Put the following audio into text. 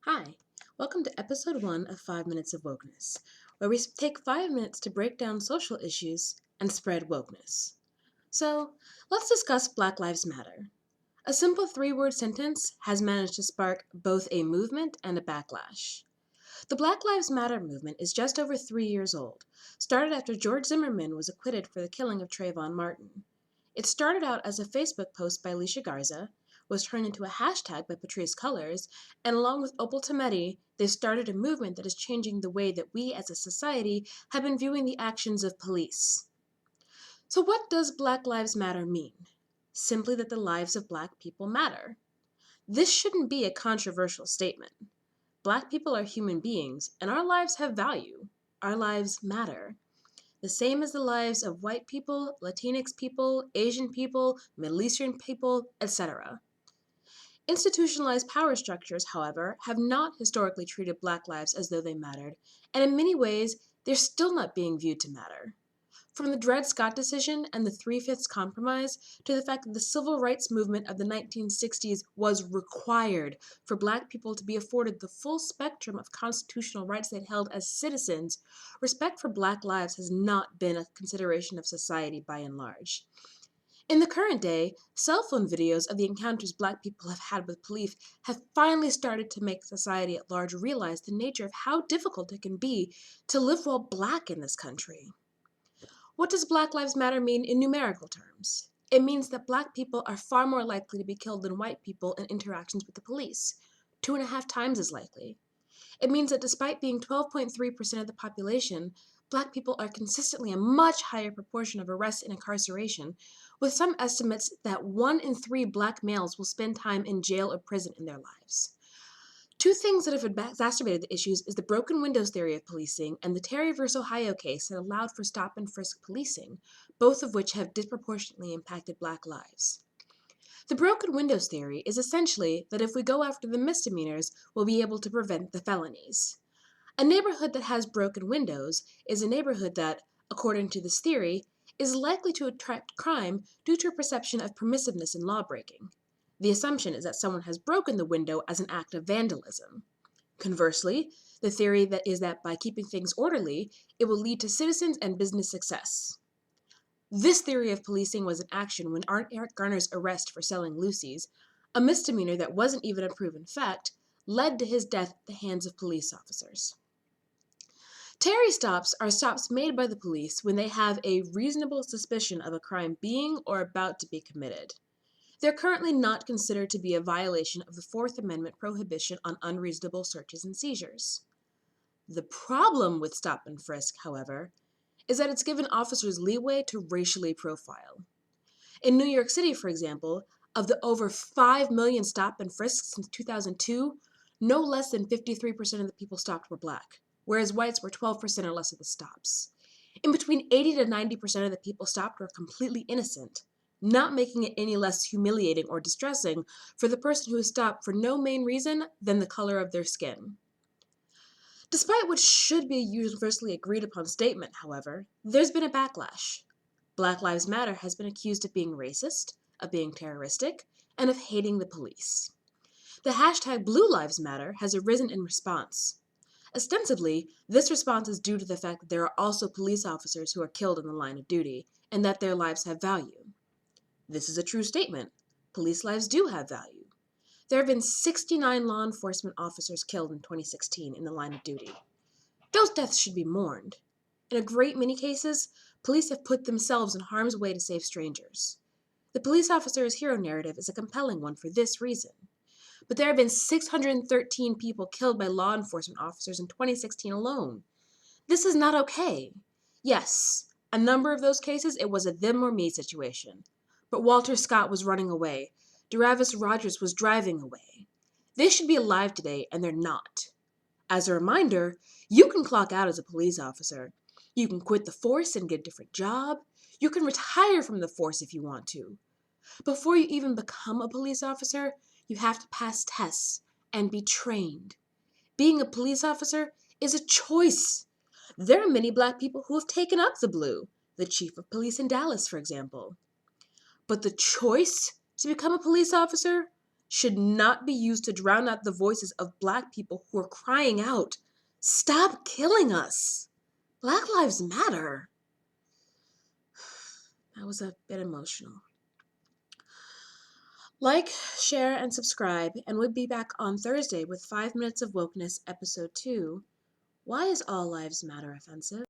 Hi, welcome to episode 1 of 5 Minutes of Wokeness, where we take 5 minutes to break down social issues and spread wokeness. So, let's discuss Black Lives Matter. A simple 3-word sentence has managed to spark both a movement and a backlash. The Black Lives Matter movement is just over 3 years old, started after George Zimmerman was acquitted for the killing of Trayvon Martin. It started out as a Facebook post by Alicia Garza, was turned into a hashtag by Patrisse Cullors, and along with Opal Tometi, they've started a movement that is changing the way that we as a society have been viewing the actions of police. So what does Black Lives Matter mean? Simply that the lives of Black people matter. This shouldn't be a controversial statement. Black people are human beings, and our lives have value. Our lives matter. The same as the lives of white people, Latinx people, Asian people, Middle Eastern people, etc. Institutionalized power structures, however, have not historically treated Black lives as though they mattered, and in many ways, they're still not being viewed to matter. From the Dred Scott decision and the Three-Fifths Compromise to the fact that the civil rights movement of the 1960s was required for Black people to be afforded the full spectrum of constitutional rights they held as citizens, respect for Black lives has not been a consideration of society by and large. In the current day, cell phone videos of the encounters Black people have had with police have finally started to make society at large realize the nature of how difficult it can be to live while Black in this country. What does Black Lives Matter mean in numerical terms? It means that Black people are far more likely to be killed than white people in interactions with the police, 2.5 times as likely. It means that despite being 12.3% of the population, Black people are consistently a much higher proportion of arrests and incarceration, with some estimates that 1 in 3 Black males will spend time in jail or prison in their lives. Two things that have exacerbated the issues is the broken windows theory of policing and the Terry v. Ohio case that allowed for stop and frisk policing, both of which have disproportionately impacted Black lives. The broken windows theory is essentially that if we go after the misdemeanors, we'll be able to prevent the felonies. A neighborhood that has broken windows is a neighborhood that, according to this theory, is likely to attract crime due to a perception of permissiveness in lawbreaking. The assumption is that someone has broken the window as an act of vandalism. Conversely, the theory that is that by keeping things orderly, it will lead to citizens and business success. This theory of policing was in action when Eric Garner's arrest for selling Lucy's, a misdemeanor that wasn't even a proven fact, led to his death at the hands of police officers. Terry stops are stops made by the police when they have a reasonable suspicion of a crime being or about to be committed. They're currently not considered to be a violation of the Fourth Amendment prohibition on unreasonable searches and seizures. The problem with stop and frisk, however, is that it's given officers leeway to racially profile. In New York City, for example, of the over 5 million stop and frisks since 2002, no less than 53% of the people stopped were Black, whereas whites were 12% or less of the stops. In between 80 to 90% of the people stopped were completely innocent, not making it any less humiliating or distressing for the person who is stopped for no main reason than the color of their skin. Despite what should be a universally agreed upon statement, however, there's been a backlash. Black Lives Matter has been accused of being racist, of being terroristic, and of hating the police. The hashtag Blue Lives Matter has arisen in response. Ostensibly, this response is due to the fact that there are also police officers who are killed in the line of duty, and that their lives have value. This is a true statement. Police lives do have value. There have been 69 law enforcement officers killed in 2016 in the line of duty. Those deaths should be mourned. In a great many cases, police have put themselves in harm's way to save strangers. The police officer's hero narrative is a compelling one for this reason. But there have been 613 people killed by law enforcement officers in 2016 alone. This is not okay. Yes, a number of those cases it was a them or me situation. But Walter Scott was running away. Daravis Rogers was driving away. They should be alive today, and they're not. As a reminder, you can clock out as a police officer. You can quit the force and get a different job. You can retire from the force if you want to. Before you even become a police officer, you have to pass tests and be trained. Being a police officer is a choice. There are many Black people who have taken up the blue, the chief of police in Dallas, for example. But the choice to become a police officer should not be used to drown out the voices of Black people who are crying out, "Stop killing us! Black Lives Matter." That was a bit emotional. Like, share, and subscribe, and we'll be back on Thursday with 5 Minutes of Wokeness, Episode 2. Why is All Lives Matter offensive?